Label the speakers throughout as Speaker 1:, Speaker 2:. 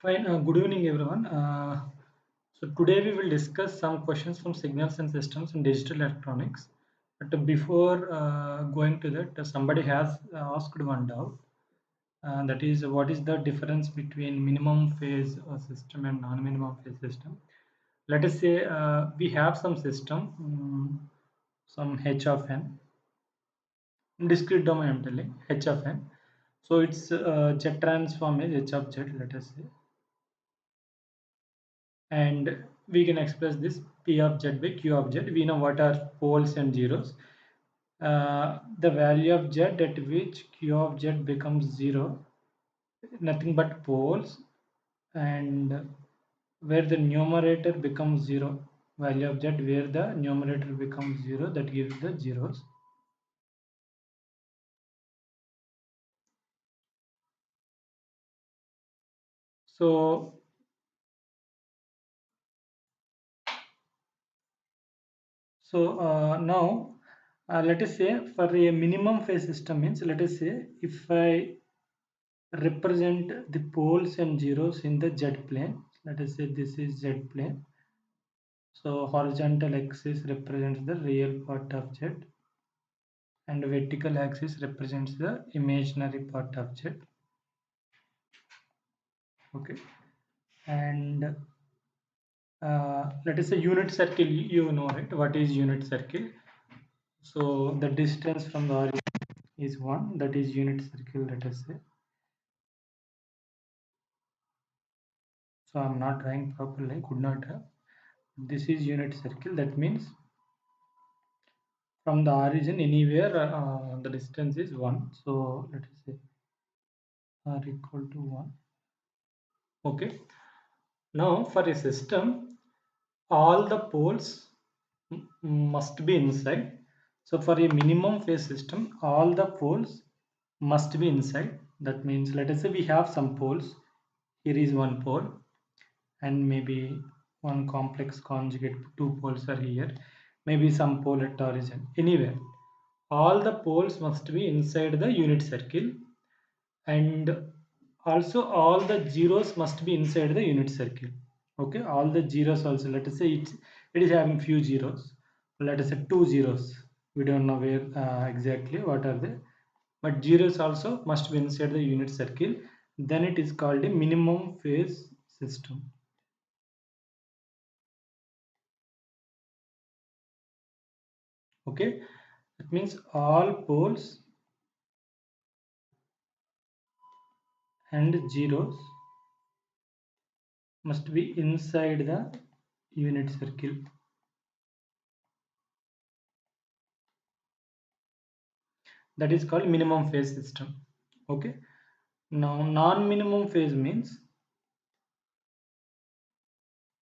Speaker 1: Fine. Good evening, everyone. So today we will discuss some questions from signals and systems in digital electronics. But before going to that, somebody has asked one doubt. That is, what is the difference between minimum phase system and non-minimum phase system? Let us say we have some system, some h of n, discrete domain. I'm telling h of n. So its z transform is h of z. Let us say. And we can express this p of z by q of z. We know what are poles and zeros. The value of z at which q of z becomes 0, nothing but poles, and where the numerator becomes 0, value of z where the numerator becomes 0, that gives the zeros. So now let us say for a minimum phase system means, let us say if I represent the poles and zeros in the z plane. Let us say this is z plane. So horizontal axis represents the real part of z and vertical axis represents the imaginary part of z. Okay, and let us say unit circle. You know, right? What is unit circle? So the distance from the origin is 1. That is unit circle. Let us say. So I'm not drawing properly. Could not draw. This is unit circle. That means from the origin anywhere the distance is 1. So let us say r equal to 1. Okay. Now for a system, all the poles must be inside. So for a minimum phase system, all the poles must be inside. That means, let us say we have some poles. Here is one pole and maybe one complex conjugate, two poles are here, maybe some pole at origin. Anywhere, all the poles must be inside the unit circle, and also all the zeros must be inside the unit circle. Okay, all the zeros also, let us say it is having few zeros. Let us say two zeros. We don't know where exactly what are they, but zeros also must be inside the unit circle. Then it is called a minimum phase system. Okay, that means all poles and zeros must be inside the unit circle. That is called minimum phase system. Okay, now non-minimum phase means,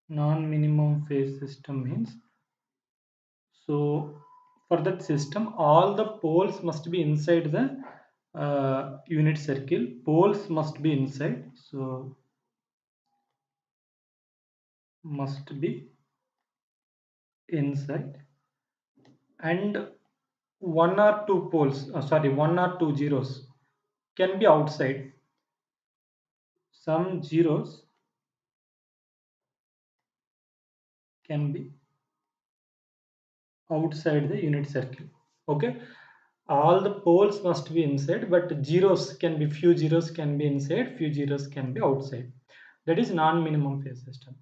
Speaker 1: non-minimum phase system means, so for that system all the poles must be inside the unit circle. Poles must be inside, so must be inside, and one or two poles, one or two zeros can be outside. Some zeros can be outside the unit circle. Okay, all the poles must be inside, but zeros can be, few zeros can be inside, few zeros can be outside. That is non-minimum phase system.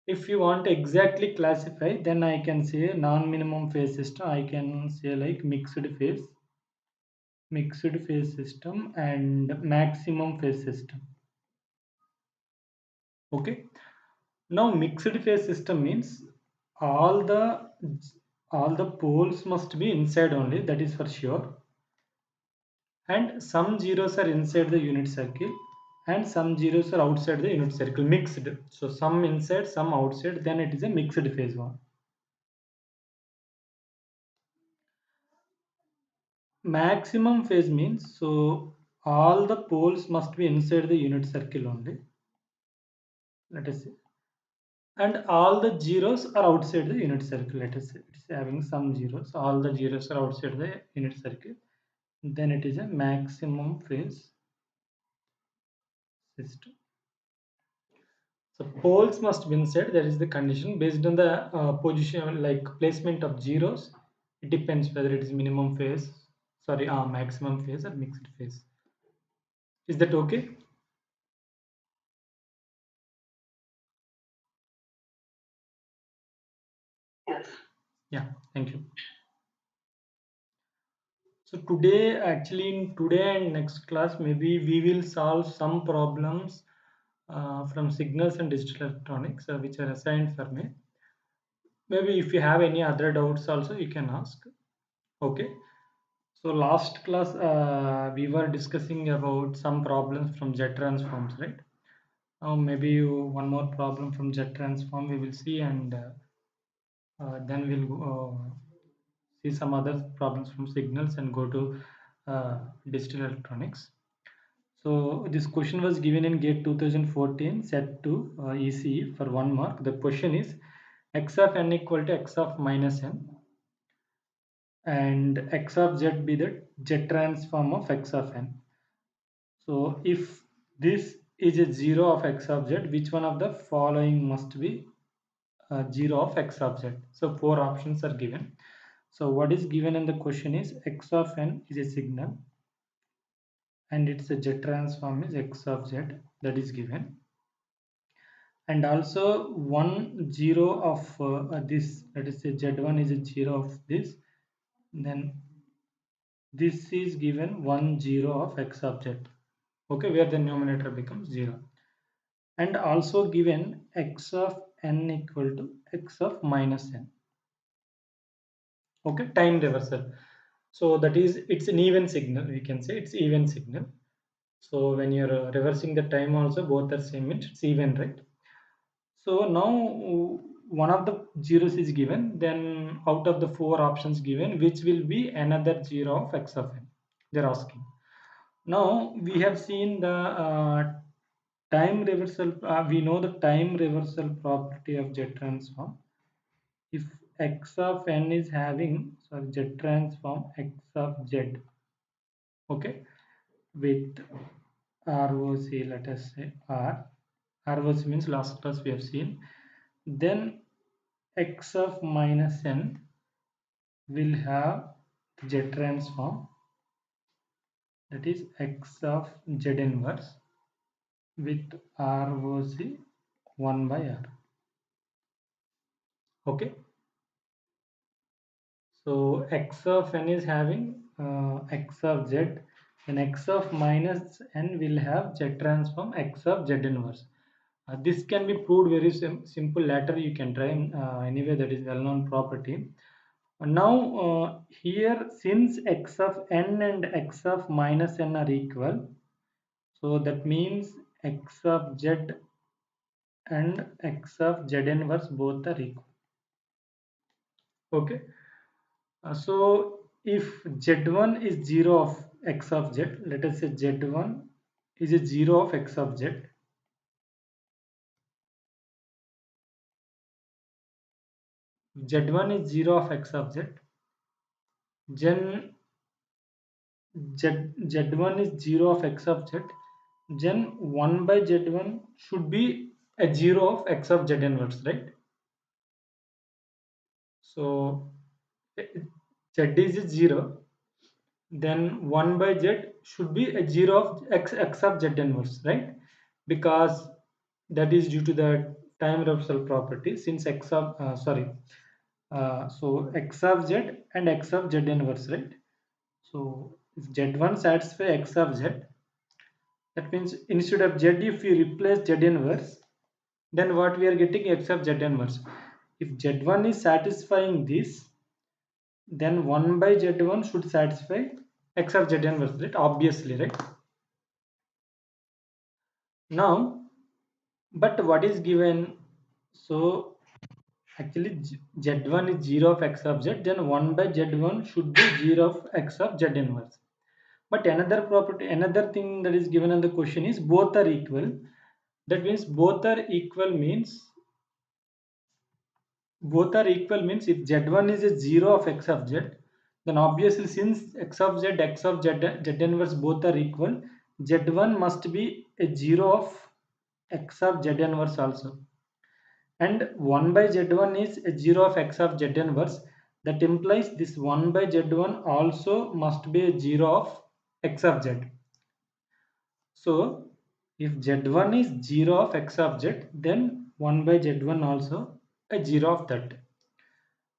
Speaker 1: If you want to exactly classify, then I can say non-minimum phase system, I can say like mixed phase system and maximum phase system. Okay, now mixed phase system means all the all the poles must be inside only, that is for sure, and some zeros are inside the unit circle and some zeros are outside the unit circle, mixed. So some inside, some outside, then it is a mixed phase one. Maximum phase means, so all the poles must be inside the unit circle only, let us say, and all the zeros are outside the unit circle. Let us say it's having some zeros, all the zeros are outside the unit circle, then it is a maximum phase system. So poles must be inside. That is the condition. Based on the position, like placement of zeros, it depends whether it is minimum phase, sorry, maximum phase or mixed phase. Is that okay? Yeah, thank you. So today, actually, in today and next class, maybe we will solve some problems from signals and digital electronics, which are assigned for me. Maybe if you have any other doubts also, you can ask. Okay. So last class, we were discussing about some problems from jet transforms, right? Now maybe one more problem from jet transform we will see, and then we'll see some other problems from signals and go to digital electronics. So this question was given in GATE 2014, set to ECE for 1 mark. The question is x of n equal to x of minus n, and x of z be the jet transform of x of n. So if this is a 0 of x of z, which one of the following must be 0 of x of z? So four options are given. So what is given in the question is x of n is a signal, and its a jet transform is x of z, that is given. And also 1 0 of this, that is a z1 is a 0 of this, then this is given 1 0 of x of z, okay, where the numerator becomes 0. And also given x of n equal to x of minus n, okay, time reversal. So that is, it's an even signal, we can say it's even signal. So when you're reversing the time also, both are same, it's even, right? So now one of the zeros is given, then out of the four options given, which will be another 0 of x of n, they're asking. Now we have seen the time reversal, we know the time reversal property of jet transform. If x of n is having, sorry, jet transform x of z, okay, with ROC, let us say ROC means last class we have seen, then x of minus n will have jet transform, that is x of z inverse with ROC 1 by r, okay. So x of n is having x of z, and x of minus n will have z transform x of z inverse. This can be proved very simple. Later you can try. Anyway, that is well-known property. Now here, since x of n and x of minus n are equal, so that means x of z and x of z inverse both are equal. Okay. So if z1 is 0 of x of z, let us say z1 is a 0 of x of z. Z1 is 0 of x of z. Then z1 is 0 of x of z. Then 1 by z1 should be a 0 of x of z inverse, right? So z is a 0. Then 1 by z should be a 0 of x of z inverse, right? Because that is due to the time reversal property, since x of so x of z and x of z inverse, right? So if z1 satisfy x of z, that means instead of z, if you replace z inverse, then what we are getting x of z inverse. If z1 is satisfying this, then 1 by z1 should satisfy x of z inverse, right? Obviously, right? Now, but what is given? So actually z1 is 0 of x of z, then 1 by z1 should be 0 of x of z inverse. But another property, another thing that is given in the question is both are equal. That means both are equal means if z1 is a 0 of x of z, then obviously since x of z, x of z, z inverse both are equal, z1 must be a 0 of x of z inverse also. And 1 by z1 is a 0 of x of z inverse. That implies this 1 by z1 also must be a 0 of x of z. So if z1 is 0 of x of z, then 1 by z1 also a 0 of that.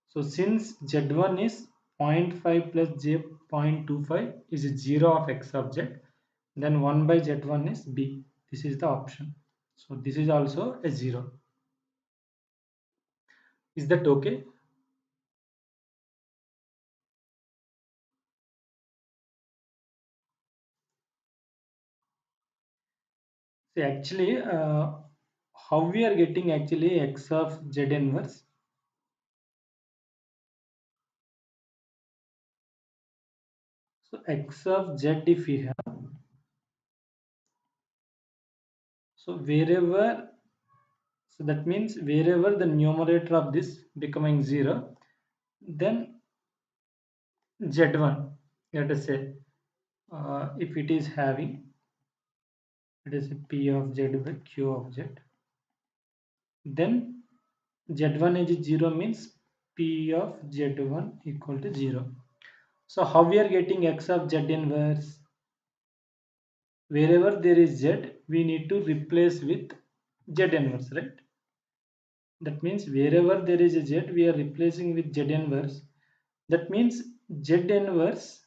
Speaker 1: So since z1 is 0.5 plus j 0.25 is a 0 of x of z, then 1 by z1 is b. This is the option. So this is also a 0. Is that okay? See, actually, how we are getting actually x of z inverse? So x of z if we have, so wherever, so that means wherever the numerator of this becoming 0, then z1, let us say, if it is having, it is p of z by q of z, then z1 is 0 means p of z1 equal to 0. So how we are getting x of z inverse? Wherever there is z, we need to replace with z inverse, right? That means wherever there is a z, we are replacing with z inverse. That means z inverse,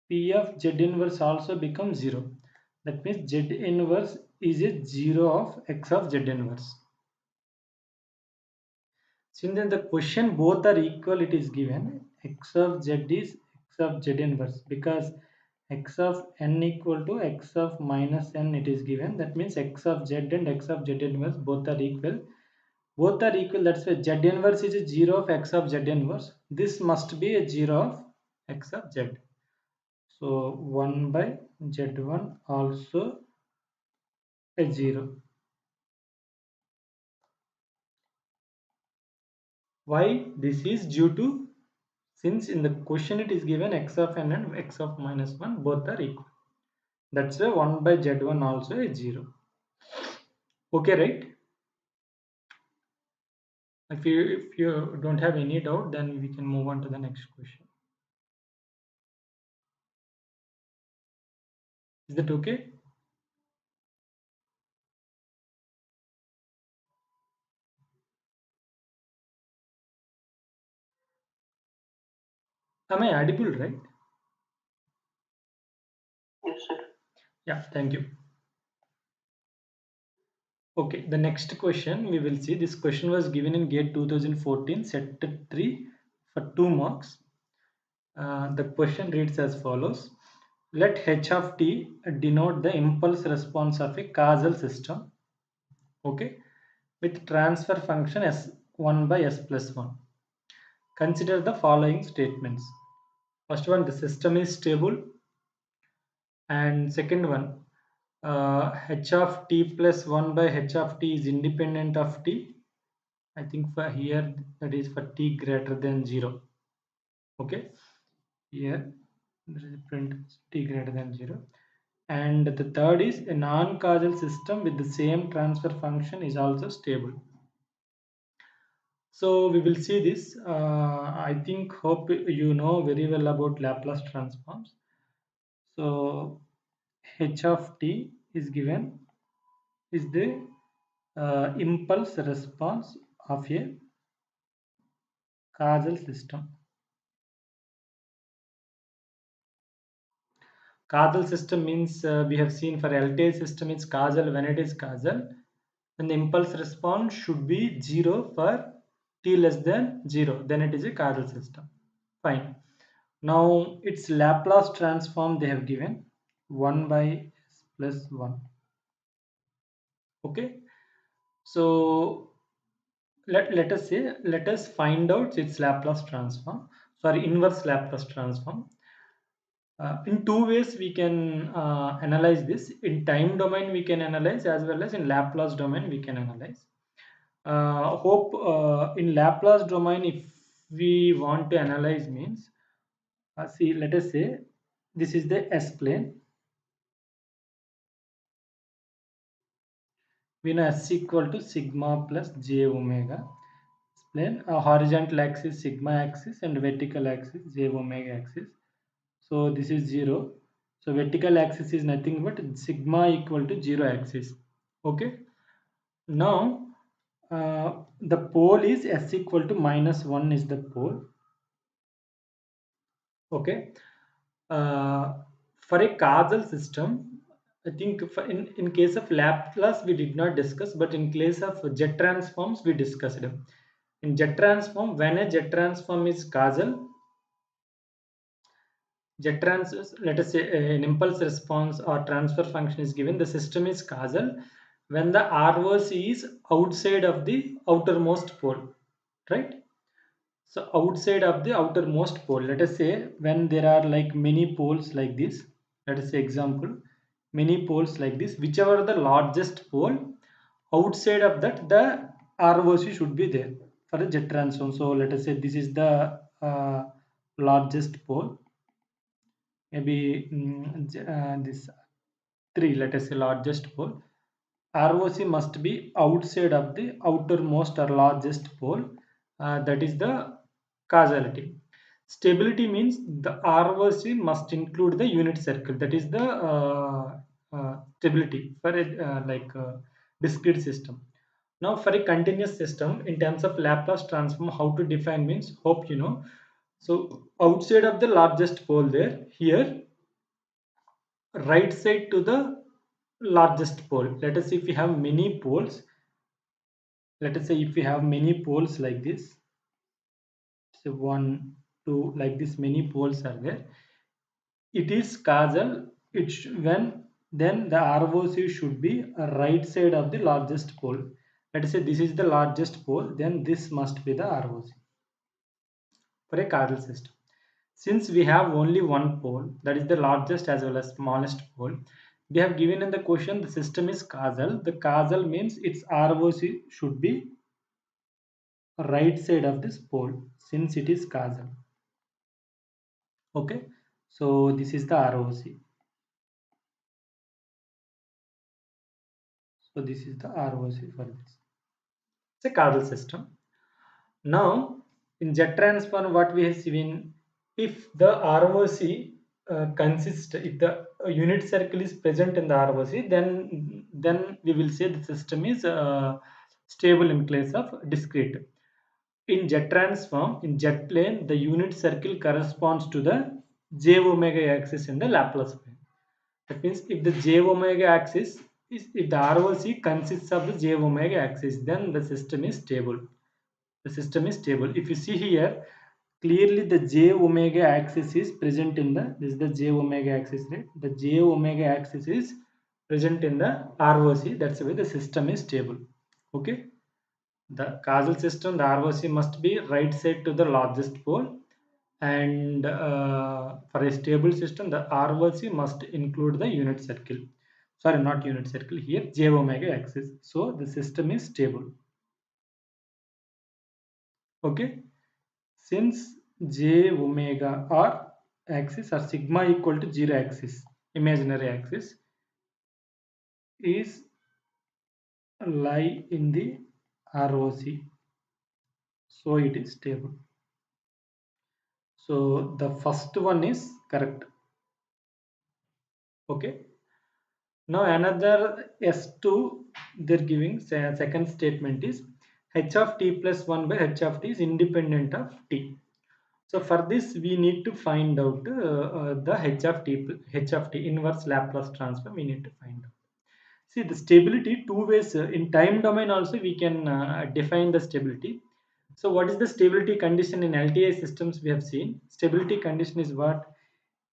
Speaker 1: p of z inverse also becomes 0. That means z inverse is a 0 of x of z inverse. Since in the question both are equal, it is given x of z is x of z inverse, because x of n equal to x of minus n it is given. That means x of z and x of z inverse both are equal. Both are equal, that's why z inverse is a 0 of x of z inverse. This must be a 0 of x of z. So 1 by z1 also a 0. Why? This is due to, since in the question it is given x of n and x of minus 1 both are equal. That's why 1 by z1 also is 0. Okay, right? If you don't have any doubt, then we can move on to the next question. Is that okay? Am I audible, right? Yes, sir. Yeah, thank you. Okay, the next question we will see. This question was given in GATE 2014, set 3 for 2 marks. The question reads as follows. Let h of t denote the impulse response of a causal system, okay, with transfer function s1 by s plus 1. Consider the following statements. First one, the system is stable, and second one, h of t plus 1 by h of t is independent of t. I think for here that is for t greater than 0. Okay, here there is a print t greater than 0. And the third is a non-causal system with the same transfer function is also stable. So we will see this. I think hope you know very well about Laplace transforms. So h of t is given is the impulse response of a causal system. Causal system means we have seen for LTI system it's causal when it is causal. Then the impulse response should be 0 for t less than 0. Then it is a causal system. Fine. Now its Laplace transform they have given 1 by s plus 1. Okay. So let us say, let us find out its Laplace transform. Sorry, inverse Laplace transform. In two ways we can analyze this. In time domain we can analyze, as well as in Laplace domain we can analyze. Hope in Laplace domain, if we want to analyze means, see, let us say this is the S plane, We know S equal to sigma plus j omega. Explain a horizontal axis sigma axis and vertical axis j omega axis. So this is 0. So vertical axis is nothing but sigma equal to 0 axis. Okay. Now the pole is S equal to -1 is the pole. Okay. uh, for a causal system, I think in case of Laplace we did not discuss, but in case of jet transforms we discussed. In jet transform, when a jet transform is causal, let us say an impulse response or transfer function is given, the system is causal when the ROC is outside of the outermost pole, right? So outside of the outermost pole, let us say when there are like many poles like this, let us say example, many poles like this, whichever the largest pole, outside of that the ROC should be there for a jet transform. So let us say this is the largest pole, maybe this 3, let us say largest pole. ROC must be outside of the outermost or largest pole. That is the causality. Stability means the ROC must include the unit circle. That is the stability for a discrete system. Now for a continuous system, in terms of Laplace transform, how to define means, hope you know. So outside of the largest pole there, here right side to the largest pole. Let us say if we have many poles, let us say if we have many poles like this, so 1 2 like this, many poles are there, it is causal. When then the ROC should be right side of the largest pole. Let us say this is the largest pole, then this must be the ROC for a causal system. Since we have only one pole, that is the largest as well as smallest pole, they have given in the question the system is causal. The causal means its ROC should be right side of this pole since it is causal. Okay, so this is the ROC. So this is the ROC for this. It's a causal system. Now, in jet transform, what we have seen, if the ROC consists, if the unit circle is present in the ROC, then we will say the system is stable in place of discrete. In jet transform, in jet plane, the unit circle corresponds to the j omega axis in the Laplace plane. That means if the j omega axis is, if the ROC consists of the j omega axis, then the system is stable. The system is stable. If you see here, clearly the j omega axis is present in the, this is the j omega axis, right? The j omega axis is present in the ROC. That's why the system is stable. Okay. The causal system, the ROC must be right side to the largest pole, and for a stable system, the ROC must include the unit circle. Sorry, not unit circle here, j omega axis. So the system is stable. Okay. Since j omega or axis or sigma equal to 0 axis, imaginary axis, is lie in the ROC, so it is stable. So the first one is correct. Okay. Now another S2, they're giving second statement is h of t plus 1 by h of t is independent of t. So for this we need to find out the h of t inverse Laplace transform we need to find out. See the stability two ways, in time domain also we can define the stability. So what is the stability condition in LTI systems we have seen? Stability condition is what?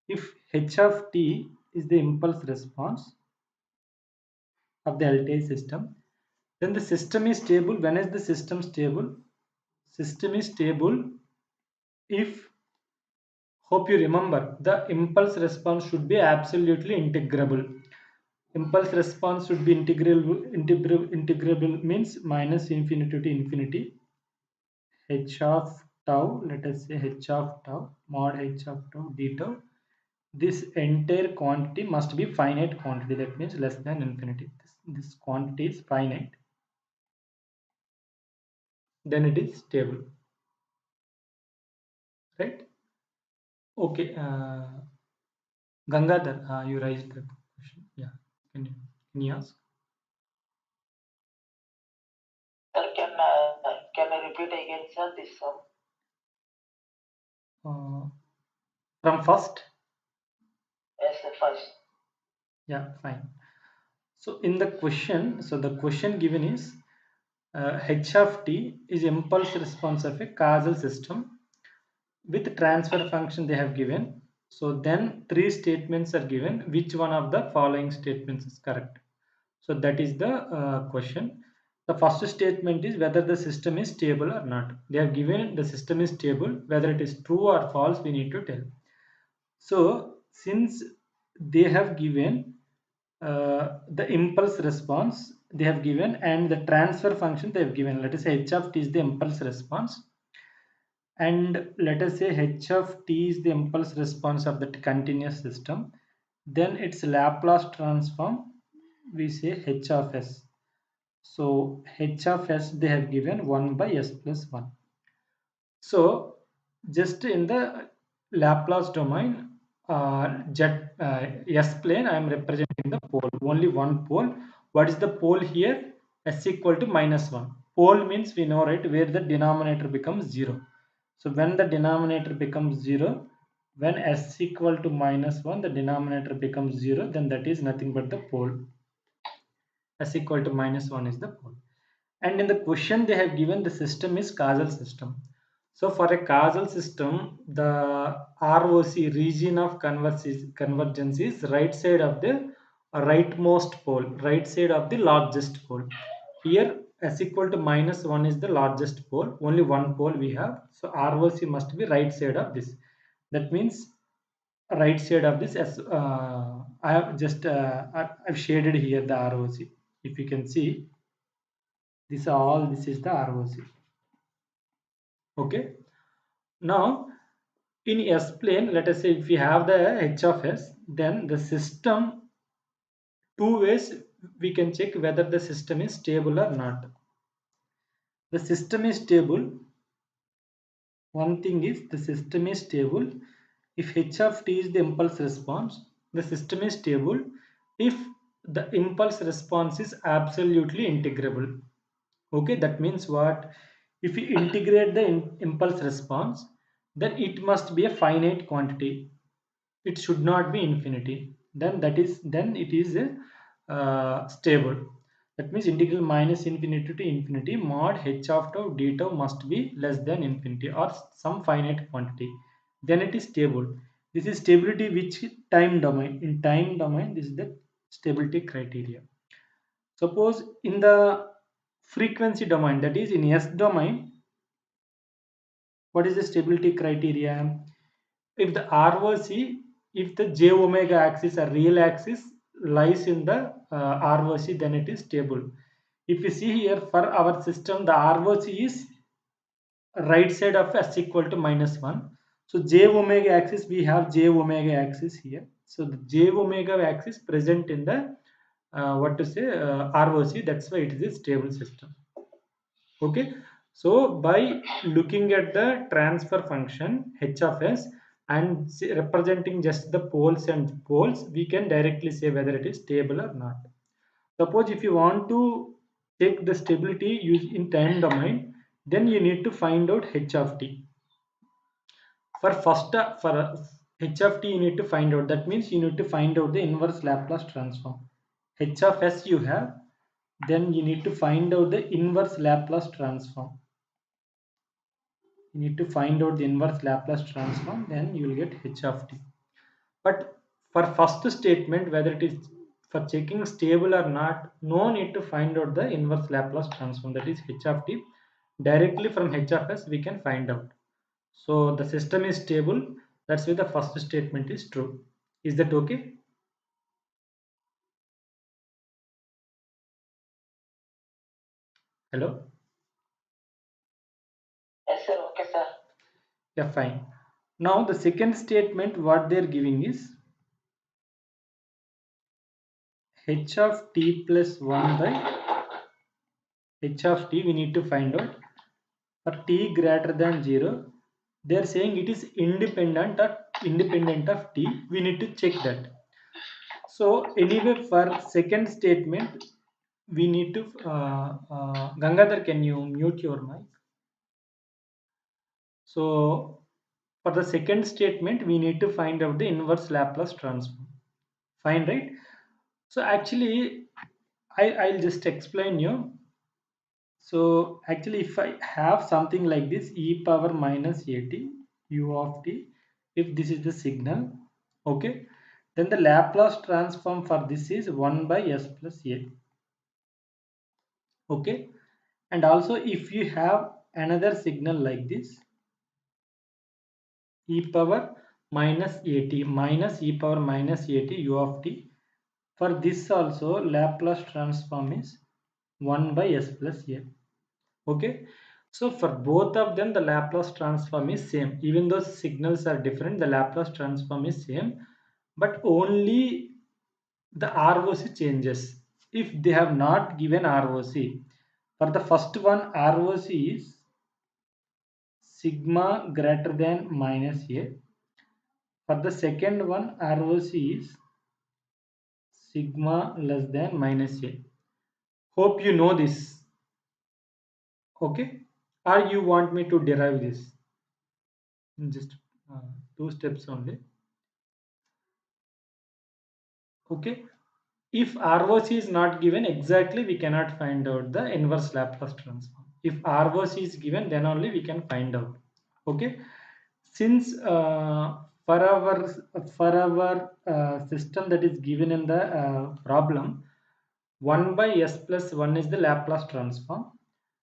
Speaker 1: If h of t is the impulse response of the LTI system, then the system is stable. When is the system stable? System is stable if, hope you remember, the impulse response should be absolutely integrable. Impulse response should be integrable means minus infinity to infinity. H of tau, let us say h of tau mod h of tau d tau this entire quantity must be finite quantity, that means less than infinity. This quantity is finite, then it is stable, right? Okay, Gangadhar, you raised the question. Yeah, can you ask?
Speaker 2: Sir, can I repeat again, sir, this sum?
Speaker 1: Uh, from first?
Speaker 2: Yes, sir, first.
Speaker 1: Yeah, fine. So in the question, so the question given is h of t is impulse response of a causal system with transfer function they have given. So then three statements are given. Which one of the following statements is correct? So that is the question. The first statement is whether the system is stable or not. They have given the system is stable. Whether it is true or false, we need to tell. So since they have given the impulse response they have given and the transfer function they have given, let us say h of t is the impulse response, and let us say h of t is the impulse response of that continuous system, then its Laplace transform we say h of s. So h of s they have given 1 by s plus 1. So just in the Laplace domain, S plane, I am representing the pole, only one pole. What is the pole here? S equal to minus 1. Pole means we know, right, where the denominator becomes 0. So when the denominator becomes 0, when S equal to minus 1, the denominator becomes 0, then that is nothing but the pole. S equal to minus 1 is the pole. And in the question they have given the system is causal system. So for a causal system, the ROC, region of convergence, is right side of the rightmost pole, right side of the largest pole. Here S equal to minus 1 is the largest pole, only one pole we have. So ROC must be right side of this. That means right side of this as I have just I've shaded here the ROC. If you can see, this is the ROC. Okay. Now in S plane, let us say if we have the H of S, then the system, two ways we can check whether the system is stable or not. The system is stable. One thing is the system is stable if h of t is the impulse response. The system is stable if the impulse response is absolutely integrable. Okay, that means what? If we integrate the impulse response, then it must be a finite quantity. It should not be infinity. Then it is a stable. That means integral minus infinity to infinity mod h of tau d tau must be less than infinity or some finite quantity. Then it is stable. This is stability which time domain. In time domain, this is the stability criteria. Suppose in the frequency domain, that is in S domain, what is the stability criteria? If the ROC, if the j omega axis or real axis lies in the ROC, then it is stable. If you see here for our system, the ROC is right side of s equal to minus 1. So j omega axis, we have j omega axis here. So the j omega axis present in the what to say ROC, that's why it is a stable system. Okay, so by looking at the transfer function h of s and representing just the poles and poles, we can directly say whether it is stable or not. Suppose if you want to check the stability use in time domain, then you need to find out h of t. For first for h of t you need to find out, that means you need to find out the inverse Laplace transform. H of s you have, then you need to find out the inverse Laplace transform. You need to find out the inverse Laplace transform, then you will get h of t. But for first statement, whether it is for checking stable or not, no need to find out the inverse Laplace transform, that is h of t. Directly from h of s we can find out. So the system is stable, that's why the first statement is true. Is that okay? Hello?
Speaker 2: Yes, sir, okay, sir.
Speaker 1: Yeah, fine. Now the second statement what they're giving is h of t plus 1 by h of t we need to find out. For t greater than 0, they are saying it is independent of t. We need to check that. So anyway, for second statement we need to Gangadhar, can you mute your mic? So for the second statement we need to find out the inverse Laplace transform. Fine, right? So actually I'll just explain you. So actually if I have something like this e power minus at u of t, if this is the signal, okay, then the Laplace transform for this is 1 by s plus a. Okay, and also if you have another signal like this e power minus at minus e power minus at u of t, for this also Laplace transform is 1 by s plus a. Okay, so for both of them the Laplace transform is same. Even though signals are different, the Laplace transform is same, but only the ROC changes. If they have not given ROC, for the first one ROC is sigma greater than minus a. For the second one ROC is sigma less than minus a. Hope you know this. Okay, or you want me to derive this in just uh, two steps only? Okay, if ROC is not given exactly, we cannot find out the inverse Laplace transform. If ROC is given, then only we can find out. Okay, since for our system that is given in the problem, 1 by s plus 1 is the Laplace transform,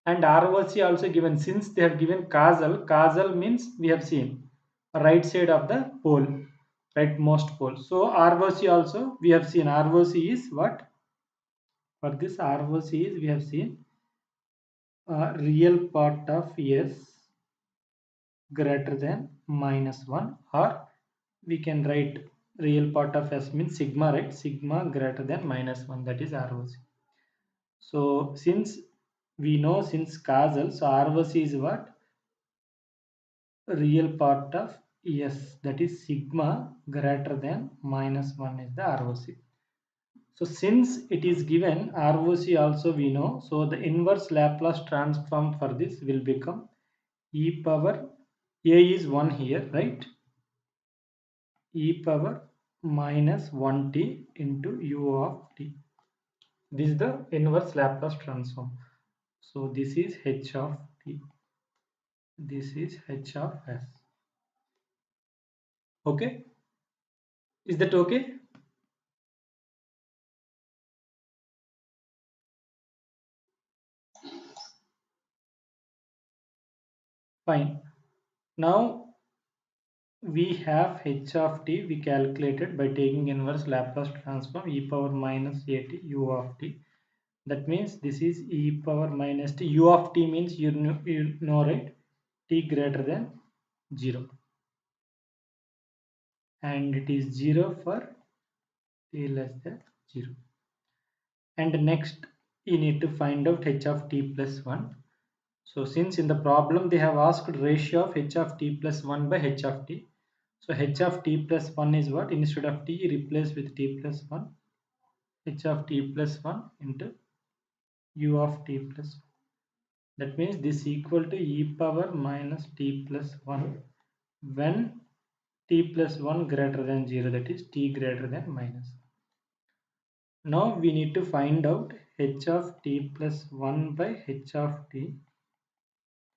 Speaker 1: and ROC also given. Since they have given causal means we have seen right side of the pole, rightmost pole. So ROC also we have seen. ROC is what? For this ROC is we have seen real part of s greater than minus 1, or we can write real part of s means sigma, right? Sigma greater than minus 1, that is ROC. So since we know, since causal, so ROC is what? Real part of s, that is sigma greater than minus 1 is the ROC. So since it is given ROC also we know, so the inverse Laplace transform for this will become e power, a is 1 here, right? E power minus 1t into u of t. This is the inverse Laplace transform. So this is h of t. This is h of s. Okay, is that okay? Fine. Now we have h of t we calculated by taking inverse Laplace transform e power minus at u of t. That means this is e power minus t. U of t means you know, right? T greater than 0, and it is 0 for t less than 0. And next you need to find out h of t plus 1. So since in the problem they have asked ratio of h of t plus 1 by h of t. So h of t plus 1 is what? Instead of t, replace with t plus 1. H of t plus 1 into u of t plus 1. That means this equal to e power minus t plus 1 when t plus 1 greater than 0, that is t greater than minus 1. Now we need to find out h of t plus 1 by h of t.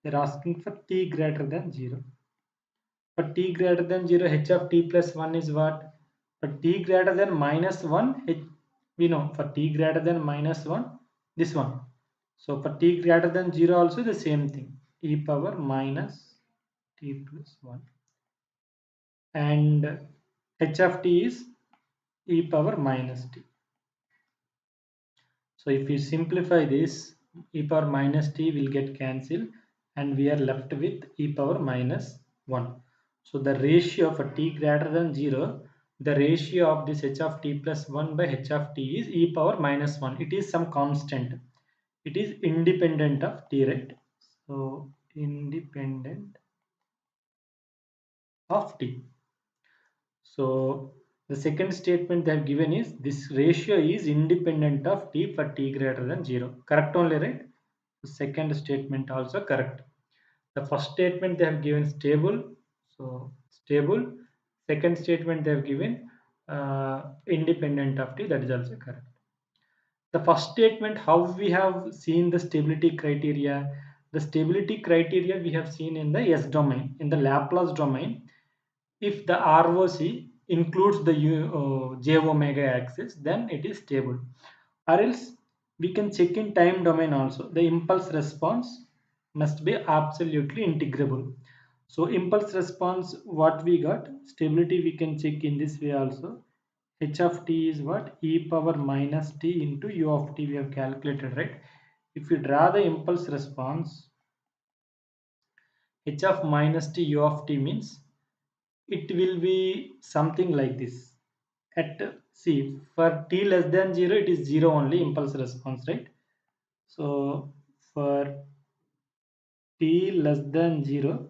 Speaker 1: They are asking for t greater than 0. For t greater than 0, h of t plus 1 is what? For t greater than minus 1, we know for t greater than minus 1, this one. So for t greater than 0 also the same thing, e power minus t plus 1. And h of t is e power minus t. So if you simplify this, e power minus t will get cancelled and we are left with e power minus 1. So the ratio for t greater than 0, the ratio of this h of t plus 1 by h of t is e power minus 1. It is some constant. It is independent of t, right? So independent of t. So the second statement they have given is this ratio is independent of t for t greater than 0. Correct only, right? The second statement also correct. The first statement they have given stable. So stable. Second statement they have given independent of t. That is also correct. The first statement, how we have seen the stability criteria. The stability criteria we have seen in the S domain, in the Laplace domain. If the ROC includes the j omega axis, then it is stable. Or else we can check in time domain also. The impulse response must be absolutely integrable. So impulse response, what we got, stability we can check in this way also. H of t is what? E power minus t into u of t we have calculated, right? If you draw the impulse response, h of minus t u of t means it will be something like this. At see, for t less than 0, it is 0 only impulse response, right? So for t less than 0,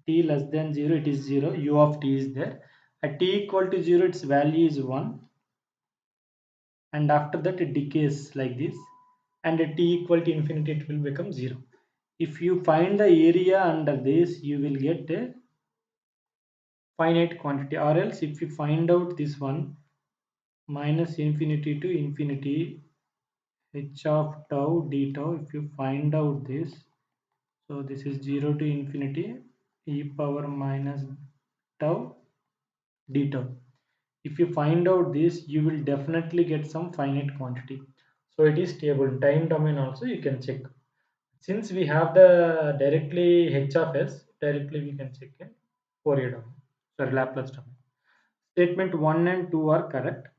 Speaker 1: it is 0, u of t is there. At t equal to 0, its value is 1, and after that it decays like this, and at t equal to infinity it will become 0. If you find the area under this, you will get a finite quantity, or else if you find out this one, minus infinity to infinity h of tau d tau, if you find out this, so this is 0 to infinity e power minus tau d tau. If you find out this, you will definitely get some finite quantity. So it is stable. Time domain also you can check. Since we have the directly h of s, directly we can check in Fourier domain, sorry, Laplace domain. Statement 1 and 2 are correct.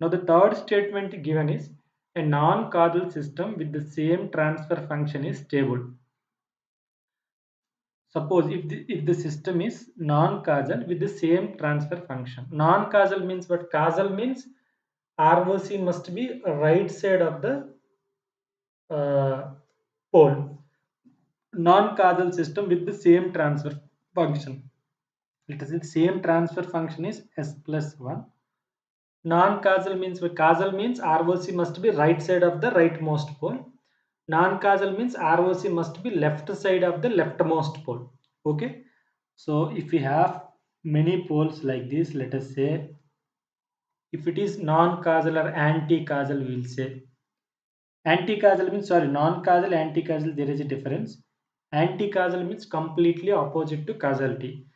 Speaker 1: Now the third statement given is a non-causal system with the same transfer function is stable. Suppose if the system is non-causal with the same transfer function. Non-causal means what? Causal means ROC must be right side of the pole. Non-causal system with the same transfer function. Let us say the same transfer function is s plus 1. Non-causal means what? Causal means ROC must be right side of the rightmost pole. Non-causal means ROC must be left side of the leftmost pole. Okay. So if we have many poles like this, let us say if it is non-causal or anti-causal, we will say. Anti-causal means, sorry, non-causal, anti-causal, there is a difference. Anti-causal means completely opposite to causality.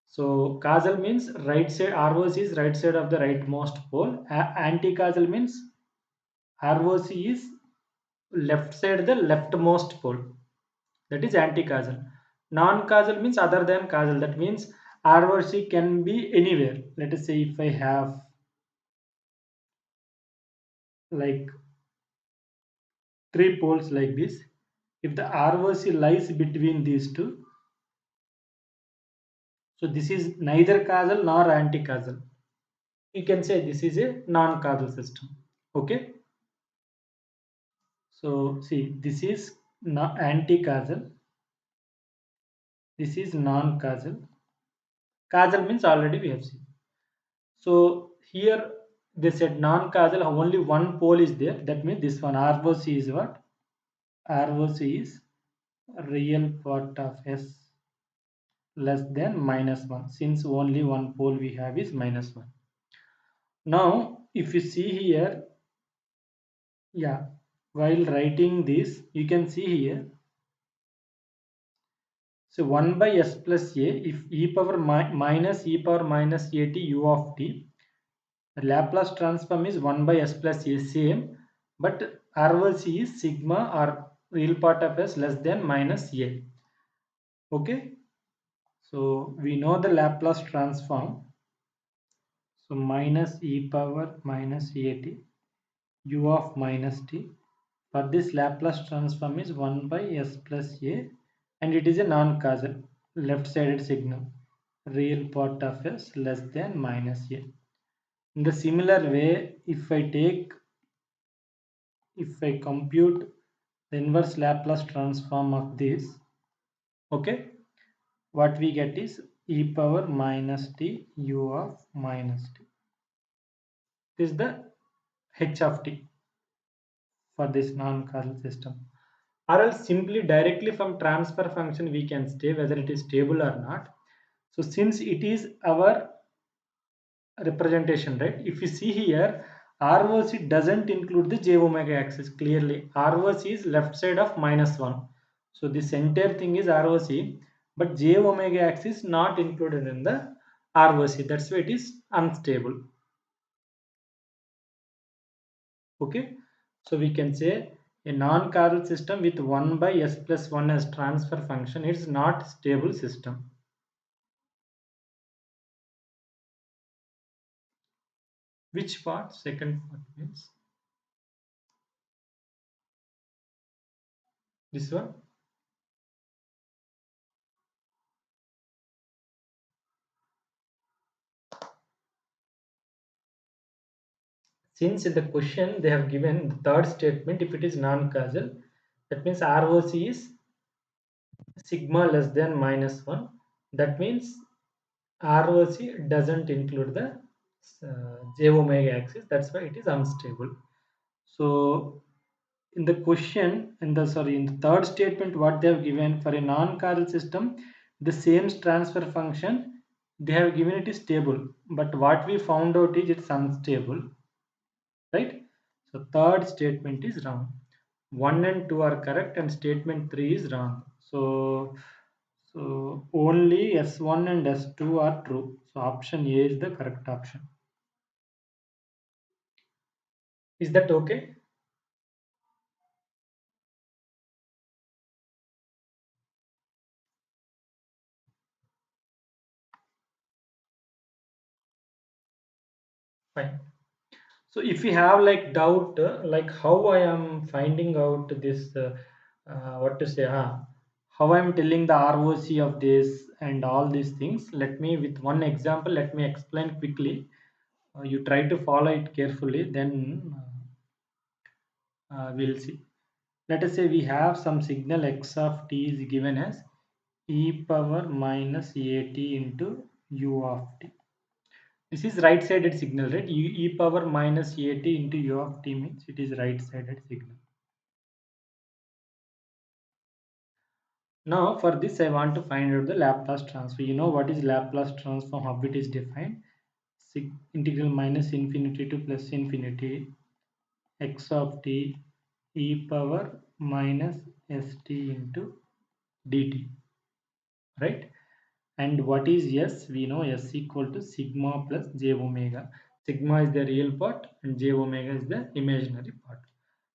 Speaker 1: So causal means right side, ROC is right side of the rightmost pole. Anti-causal means ROC is left side the leftmost pole. That is anti-causal. Non-causal means other than causal. That means ROC can be anywhere. Let us say if I have like three poles like this, if the ROC lies between these two, so this is neither causal nor anti-causal. You can say this is a non-causal system. Okay. So see, this is anti-causal. This is non-causal. Causal means already we have seen. So here they said non-causal, only one pole is there. That means this one ROC is what? ROC is real part of S less than minus 1, since only one pole we have is minus 1. Now if you see here, yeah, while writing this you can see here, so 1 by s plus a, if e power minus e power minus a t u of t, the Laplace transform is 1 by s plus a, same, but ROC is sigma or real part of s less than minus a. Okay, so we know the Laplace transform. So minus e power minus a t u of minus t. For this Laplace transform is 1 by s plus a, and it is a non-causal left-sided signal. real part of s less than minus a. In the similar way, if I compute the inverse Laplace transform of this, okay, what we get is e power minus t u of minus t. This is the h of t for this non-causal system. Or else simply directly from transfer function we can say whether it is stable or not. So since it is our representation, right? If you see here, ROC doesn't include the j omega axis clearly. ROC is left side of minus 1. So this entire thing is ROC, but j omega axis not included in the ROC. That's why it is unstable. Okay. So we can say a non-causal system with 1 by s plus 1 as transfer function is not stable system. Which part? Second part means this one. Since in the question they have given the third statement, if it is non-causal, that means ROC is sigma less than minus 1. That means ROC doesn't include the j omega axis. That's why it is unstable. So in the question, in the third statement, what they have given for a non-causal system, the same transfer function they have given it is stable. But what we found out is it's unstable, right? So third statement is wrong. 1 and 2 are correct and statement 3 is wrong. So only S1 and S2 are true. So option A is the correct option. Is that okay? Fine. So if you have like doubt, like how I am finding out this, what to say, how I am telling the ROC of this and all these things, let me with one example, let me explain quickly. You try to follow it carefully, then we'll see. Let us say we have some signal x of t is given as e power minus at into u of t. This is right sided signal, right? E power minus at into u of t means it is right sided signal. Now for this I want to find out the Laplace transform. You know what is Laplace transform, how it is defined? Integral minus infinity to plus infinity x of t e power minus st into dt, right? And what is s? We know s equal to sigma plus j omega. Sigma is the real part and j omega is the imaginary part.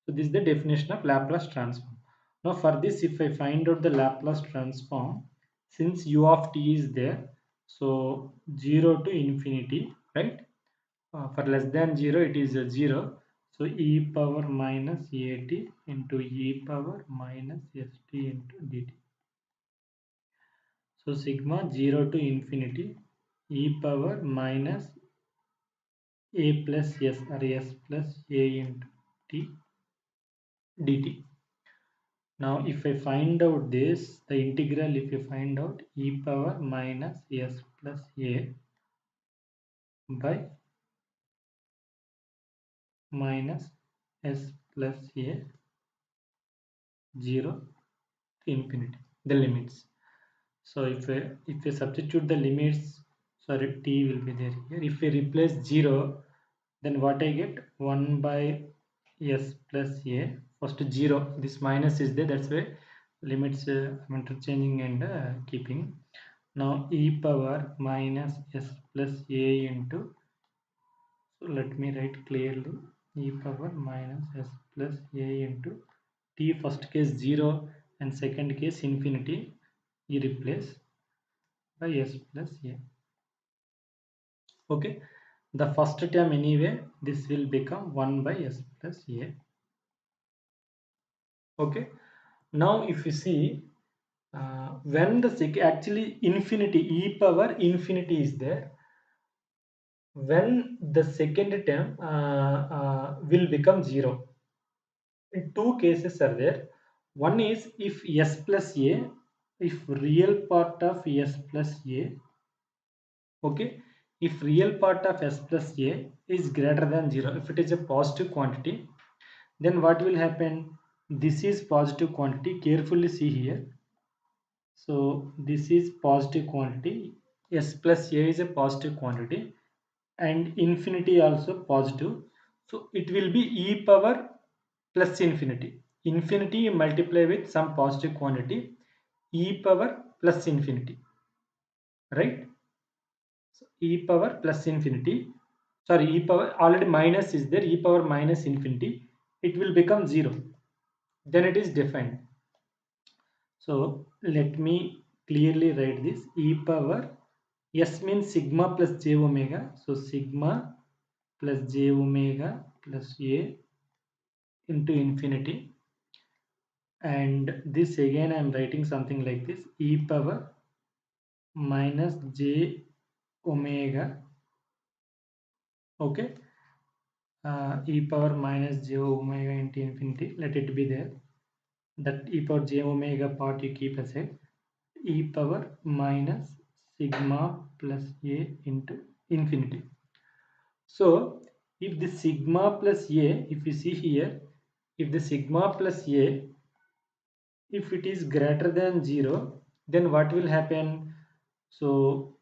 Speaker 1: So this is the definition of Laplace transform. Now for this, if I find out the Laplace transform, since u of t is there, so 0 to infinity, right? For less than 0, it is a 0. So e power minus at into e power minus st into dt. So sigma 0 to infinity e power minus a plus s or s plus a into t dt. Now if I find out this, the integral, if you find out e power minus s plus a by minus s plus a 0 to infinity, the limits. So if I substitute the limits, sorry, t will be there here. If we replace 0, then what I get? 1 by s plus a. First 0, this minus is there, that's why limits I'm interchanging and keeping. Now e power minus s plus a into, so let me write clearly, e power minus s plus a into t, first case 0 and second case infinity, you replace by s plus a. Okay, the first term anyway, this will become 1 by s plus a. Okay, now if you see, when the actually infinity e power infinity is there, when the second term will become 0. In two cases are there. One is if s plus a, if real part of s plus a, okay, if real part of s plus a is greater than 0, if it is a positive quantity, then what will happen? This is positive quantity. Carefully see here. So this is positive quantity. S plus a is a positive quantity, and infinity also positive. So it will be e power plus infinity. Infinity you multiply with some positive quantity, e power plus infinity, right? So e power plus infinity. Sorry, e power already minus is there. E power minus infinity. It will become 0. Then it is defined. So let me clearly write this. E power s means sigma plus j omega. So sigma plus j omega plus a into infinity. And this again I am writing something like this. E power minus j omega. Okay. E power minus j omega into infinity. Let it be there. That e power j omega part you keep aside. E power minus sigma plus a into infinity. So if the sigma plus a, if you see here, if the sigma plus a, if it is greater than 0, then what will happen? So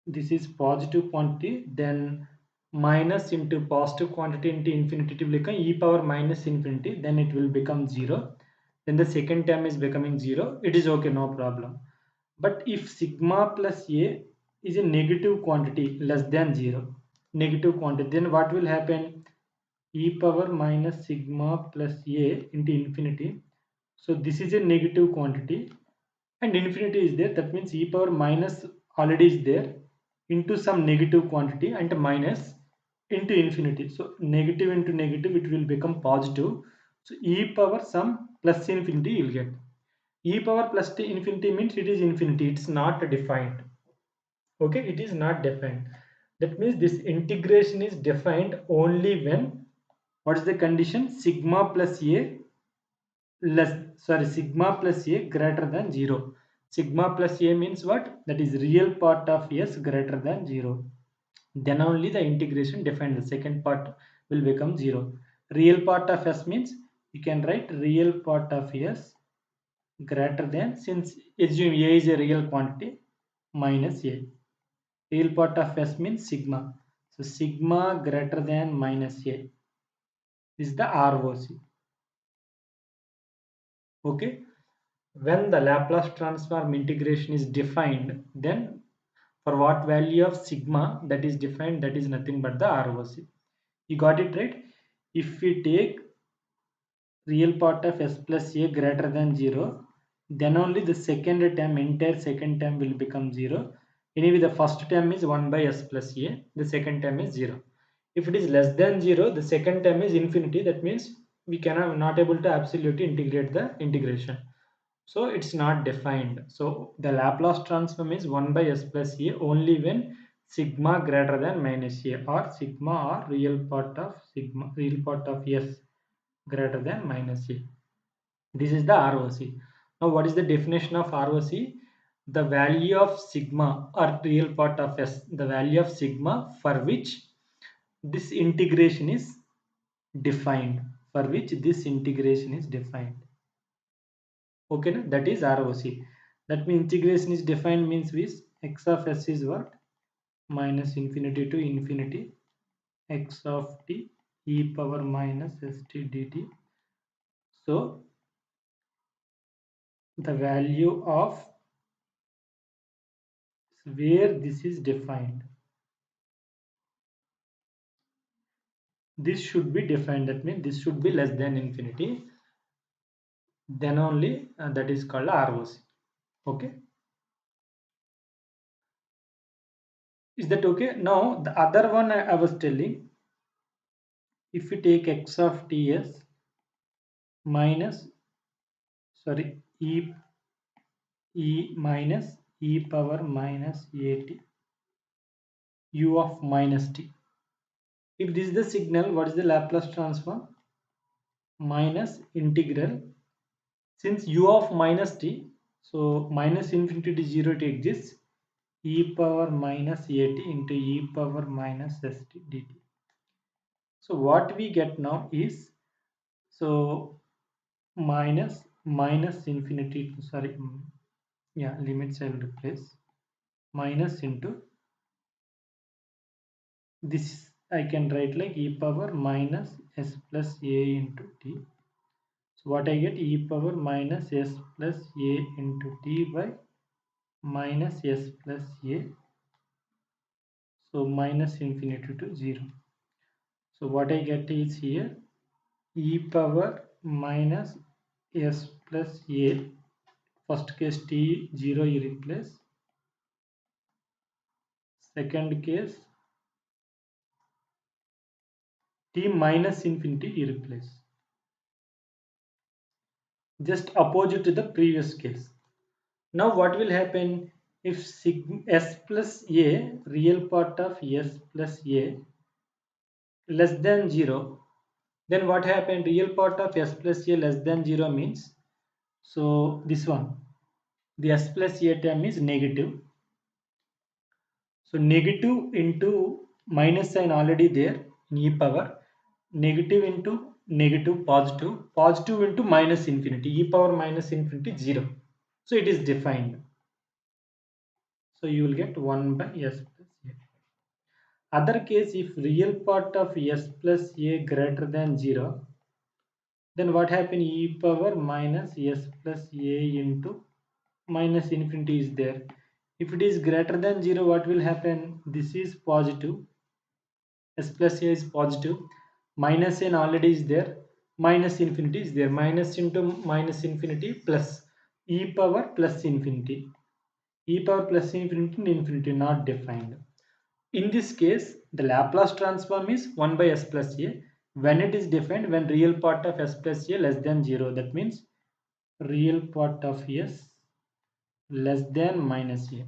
Speaker 1: this is positive quantity, then minus into positive quantity into infinity, it will become e power minus infinity, then it will become 0. Then the second term is becoming 0. It is okay, no problem. But if sigma plus a is a negative quantity less than 0, negative quantity, then what will happen? E power minus sigma plus a into infinity. So this is a negative quantity and infinity is there. That means e power minus already is there into some negative quantity and minus into infinity. So negative into negative, it will become positive. So e power some plus infinity you will get. E power plus to infinity means it is infinity. It's not defined. Okay, it is not defined. That means this integration is defined only when, what is the condition? Sigma plus a less, sorry, sigma plus a greater than 0. Sigma plus a means what? That is real part of s greater than 0. Then only the integration defined. The second part will become 0. Real part of s means you can write real part of s greater than, since assume a is a real quantity, minus a. Real part of s means sigma. So sigma greater than minus a is the ROC. Okay. When the Laplace transform integration is defined, then for what value of sigma that is defined, that is nothing but the ROC. You got it right? If we take real part of s plus a greater than 0, then only the second term, entire second term will become 0. Anyway, the first term is 1 by s plus a, the second term is 0. If it is less than 0, the second term is infinity. That means we cannot, not able to absolutely integrate the integration. So it's not defined. So the Laplace transform is 1 by s plus a only when sigma greater than minus a, or sigma or real part of sigma, real part of s greater than minus a. This is the ROC. Now what is the definition of ROC? The value of sigma or real part of s, the value of sigma for which this integration is defined, for which this integration is defined. Okay, na? That is ROC. That means integration is defined means which x of s is what? Minus infinity to infinity x of t e power minus st dt. So the value of where this is defined, this should be defined. That means this should be less than infinity. Then only that is called ROC. Okay. Is that okay? Now the other one I was telling, if we take x of t as minus, sorry, e e minus e power minus at u of minus t. If this is the signal, what is the Laplace transform? Minus integral, since u of minus t, so minus infinity to 0 it exists, e power minus at into e power minus st dt. So what we get now is, so minus infinity, sorry, yeah, limits I will replace, minus into this I can write like e power minus s plus a into t. So what I get, e power minus s plus a into t by minus s plus a, so minus infinity to 0. So what I get is here e power minus s plus a, first case t 0 you replace, second case t minus infinity you replace, just opposite to the previous case. Now what will happen if s plus a, real part of s plus a less than 0, then what happened, real part of s plus a less than 0 means, so this one, the s plus a term is negative, so negative into minus sign already there in e power, negative into negative, positive, positive into minus infinity, e power minus infinity 0, so it is defined, so you will get 1 by s plus a. Other case, if real part of s plus a greater than 0, then what happen, e power minus s plus a into minus infinity is there. If it is greater than 0, what will happen, this is positive, s plus a is positive, minus n already is there, minus infinity is there, minus into minus infinity plus e power plus infinity, e power plus infinity and infinity not defined. In this case, the Laplace transform is 1 by s plus a when it is defined when real part of s plus a less than 0. That means real part of s less than minus a.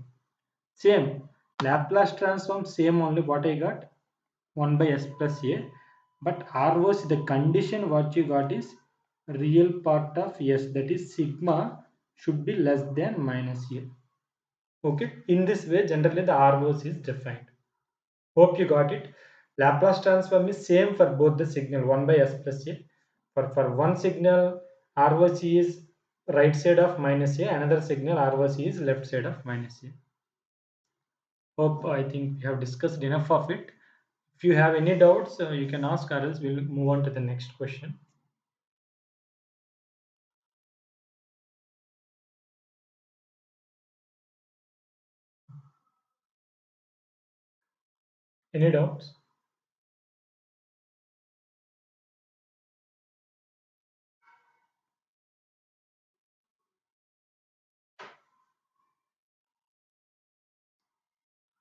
Speaker 1: Same Laplace transform, same only what I got, 1 by s plus a. But ROC, the condition what you got is real part of s, that is sigma, should be less than minus a. Okay, in this way generally the ROC is defined. Hope you got it. Laplace transform is same for both the signal 1 by s plus a. For one signal, ROC is right side of minus a, another signal ROC is left side of minus a. Hope I think we have discussed enough of it. If you have any doubts, you can ask, or else we'll move on to the next question. Any doubts?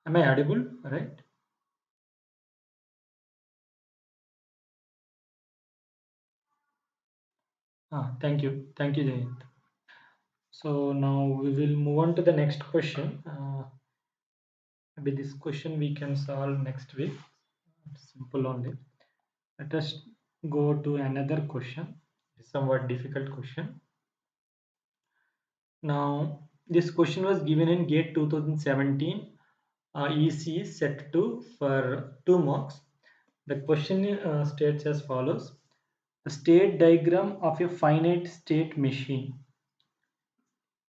Speaker 1: Am I audible? Right? Thank you. Thank you, Jayant. So now we will move on to the next question. Maybe this question we can solve next week. Simple only. Let us go to another question. Somewhat difficult question. Now, this question was given in GATE 2017. ECE set 2 for 2 marks. The question states as follows. A state diagram of a finite state machine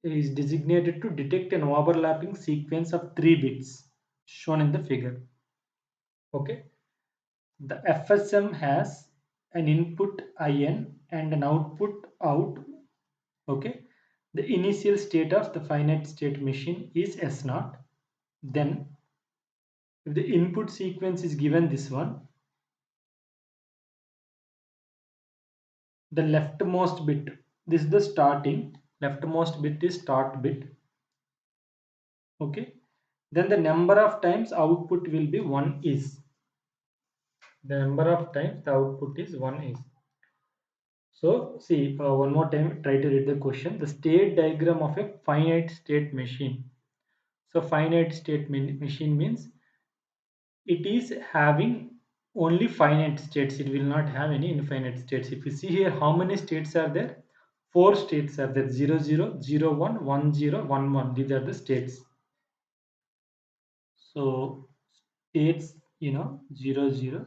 Speaker 1: is designated to detect an overlapping sequence of 3 bits shown in the figure. Okay. The FSM has an input in and an output out. Okay. The initial state of the finite state machine is S0. Then if the input sequence is given this one, the leftmost bit, this is the starting, leftmost bit is start bit. Okay. Then the number of times output will be 1 is. The number of times the output is 1 is. So see, one more time, try to read the question. The state diagram of a finite state machine. So finite state machine means it is having only finite states. It will not have any infinite states. If you see here, how many states are there? Four states are there: 0, 0, 0, 1, 1, 0, 1, 1. These are the states. So states, 0, 0, 0,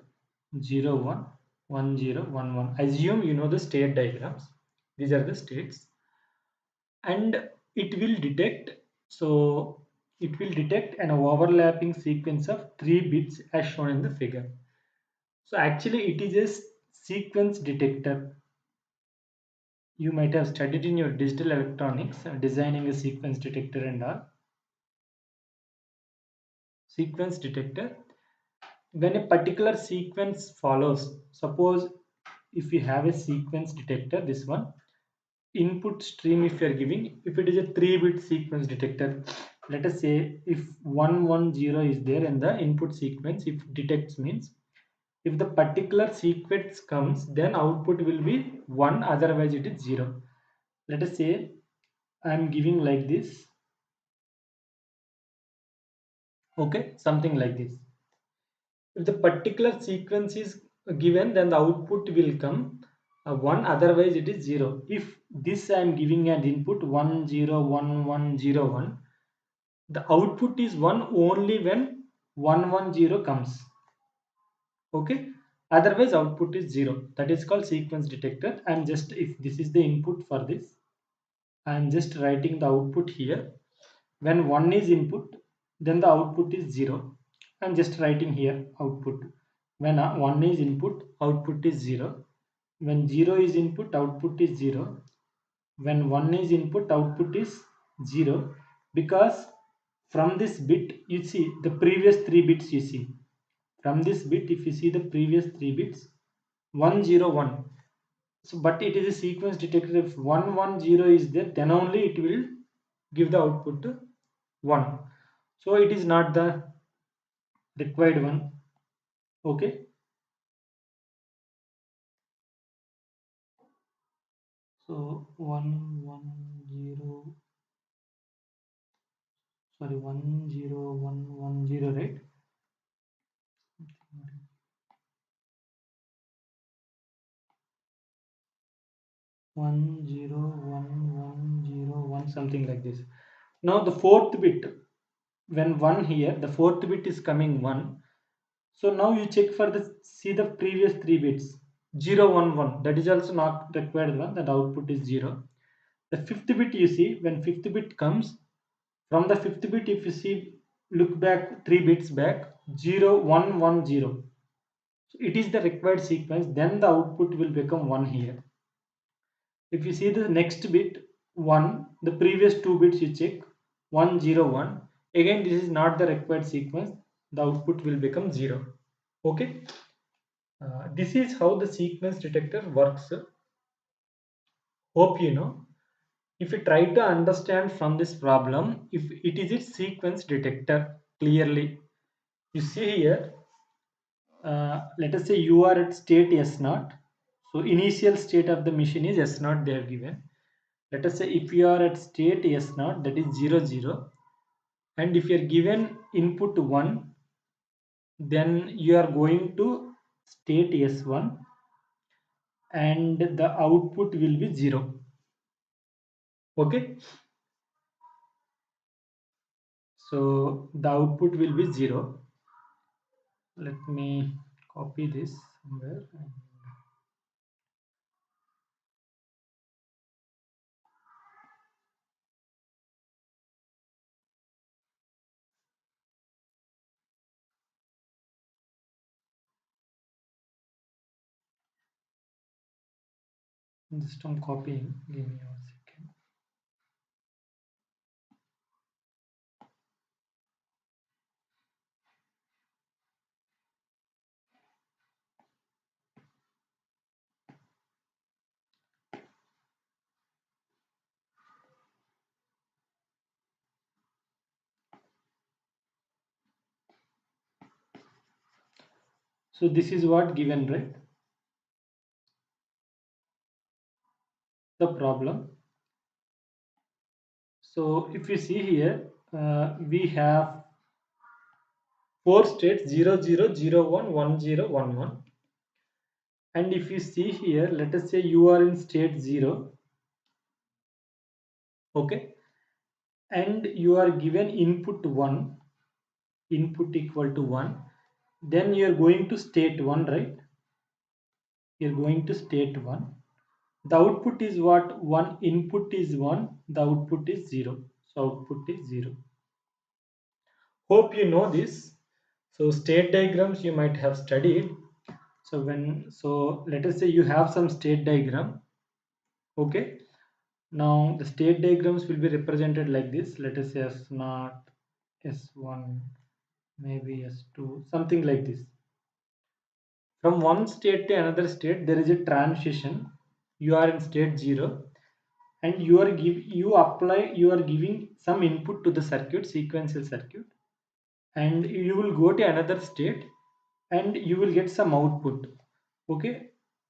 Speaker 1: 1, 1, 0, 1, 1. Assume you know the state diagrams. These are the states, and it will detect. So it will detect an overlapping sequence of 3 bits as shown in the figure. So actually it is a sequence detector. You might have studied in your digital electronics, designing a sequence detector and all. Sequence detector, when a particular sequence follows, suppose if you have a sequence detector, this one, input stream, if you are giving, if it is a 3-bit sequence detector, let us say if 110 is there in the input sequence, if detects means if the particular sequence comes, then output will be 1, otherwise it is 0. Let us say I am giving like this, okay, something like this. If the particular sequence is given, then the output will come 1, otherwise it is 0. If this I am giving an input 1 0 1 1 0 1, the output is 1 only when 110 comes, okay, otherwise output is 0. That is called sequence detector. I'm just, if this is the input for this, I'm just writing the output here. When 1 is input, then the output is 0. I'm just writing here output. When 1 is input, output is 0. When 0 is input, output is 0. When 1 is input, output is 0. Because from this bit, you see the previous 3 bits you see. From this bit, if you see the previous 3 bits, 101. So, but it is a sequence detector. If 110 is there, then only it will give the output to 1. So it is not the required one. Okay. So 110, sorry, 10110, right? 101101, something like this. Now the fourth bit, when 1 here, the fourth bit is coming 1. So now you check for the, see the previous 3 bits, 011, that is also not required one, that output is 0. The fifth bit, you see, when fifth bit comes, from the fifth bit, if you see, look back 3 bits back, 0110. So it is the required sequence, then the output will become 1 here. If you see the next bit 1, the previous 2 bits you check 101. Again, this is not the required sequence, the output will become 0. Okay. This is how the sequence detector works. Hope you know. If you try to understand from this problem, if it is a sequence detector, clearly you see here, let us say you are at state S0. So initial state of the machine is S0, they are given. Let us say if you are at state S0, that is 0 0, and if you are given input 1, then you are going to state S1 and the output will be 0. Okay. So the output will be 0. Let me copy this somewhere. Just I'm copying. Give me 1 second. So this is what given, right? the problem. So if you see here, we have four states 0 0 0 1 1 0 1 1. And if you see here, let us say you are in state 0, okay, and you are given input 1, input equal to 1, then you are going to state 1, right? You are going to state 1. The output is what? 1. Input is 1, the output is 0. So output is 0. Hope you know this. So state diagrams you might have studied. So let us say you have some state diagram, okay. Now the state diagrams will be represented like this. Let us say S0, S1, maybe S2, something like this. From one state to another state, there is a transition. You are in state 0, and you are giving some input to the circuit, sequential circuit, and you will go to another state, and you will get some output. Okay,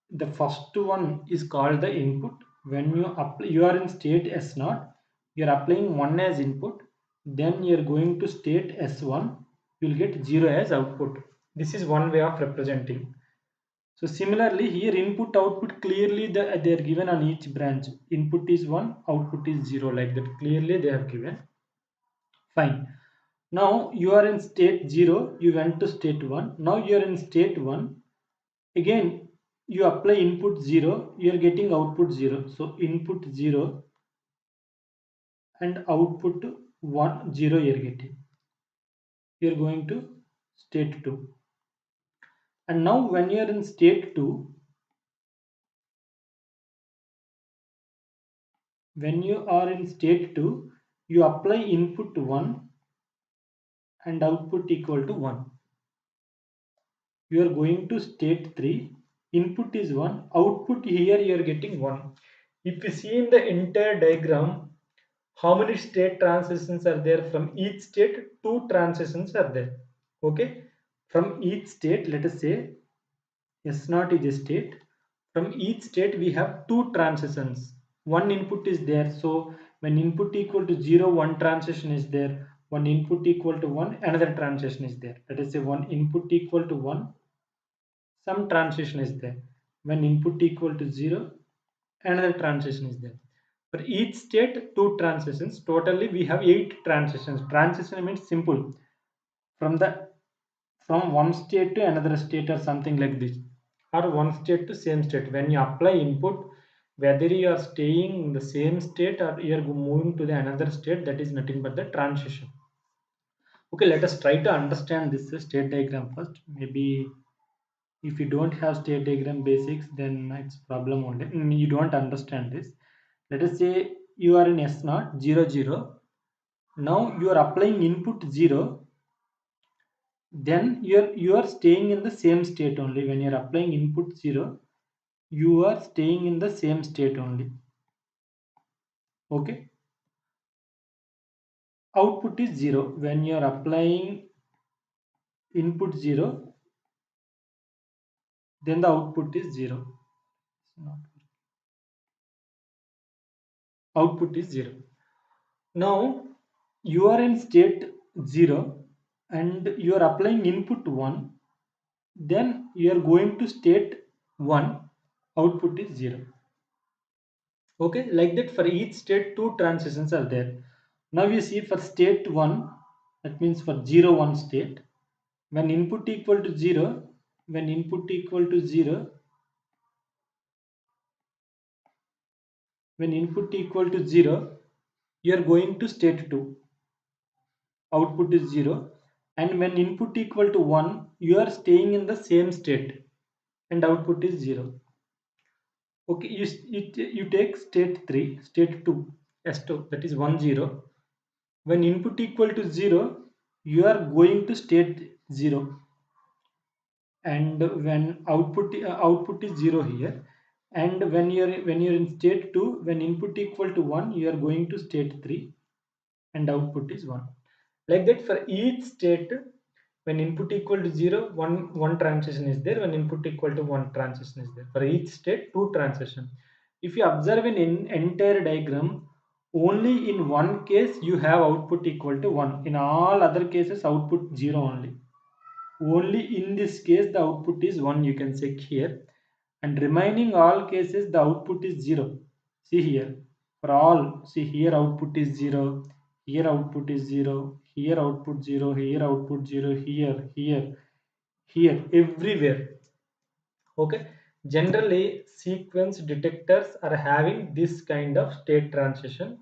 Speaker 1: the first one is called the input. When you are in state S0, you are applying 1 as input, then you are going to state S1, you will get 0 as output. This is one way of representing. So similarly here, input output clearly they are given on each branch. Input is 1, output is 0, like that clearly they have given. Fine. Now you are in state 0, you went to state 1. Now you are in state 1. Again you apply input 0, you are getting output 0. So input 0 and output 1 0 you are getting. You are going to state 2. And now when you are in state 2, when you are in state 2, you apply input 1 and output equal to 1. You are going to state 3. Input is 1. Output here you are getting 1. If you see in the entire diagram, how many state transitions are there? From each state, 2 transitions are there. Okay. From each state, let us say S0 is a state. From each state, we have 2 transitions. One input is there. So when input equal to 0, one transition is there. One input equal to 1, another transition is there. Let us say one input equal to 1, some transition is there. When input equal to 0, another transition is there. For each state, 2 transitions. Totally, we have 8 transitions. Transition means simple. From one state to another state or something like this, or one state to same state. When you apply input, whether you are staying in the same state or you are moving to the another state, that is nothing but the transition. Okay, let us try to understand this state diagram first. Maybe if you don't have state diagram basics, then it's problem only. You don't understand this. Let us say you are in S0 0 0. Now you are applying input 0, then you are staying in the same state only. When you are applying input 0, you are staying in the same state only. Okay, output is 0. When you are applying input 0, then the output is 0. Output is 0. Now you are in state 0 and you are applying input 1, then you are going to state 1, output is 0. Okay, like that for each state 2 transitions are there. Now we see for state 1, that means for 0 1 state, when input equal to 0, when input equal to 0, when input equal to 0, you are going to state 2, output is 0. And when input equal to 1, you are staying in the same state and output is 0. Okay, you take state 3, state 2, S2, that is 1 0. When input equal to 0, you are going to state 0. And when output is 0 here. And when you're in state 2, when input equal to 1, you are going to state 3 and output is 1. Like that for each state, when input equal to 0, one transition is there. When input equal to 1, transition is there. For each state, 2 transition. If you observe in entire diagram, only in one case you have output equal to 1. In all other cases, output 0 only. Only in this case, the output is 1, you can check here. And remaining all cases, the output is 0. See here, for all, see here output is 0, here output is 0, here output 0, here output 0, here, everywhere. Okay, generally sequence detectors are having this kind of state transition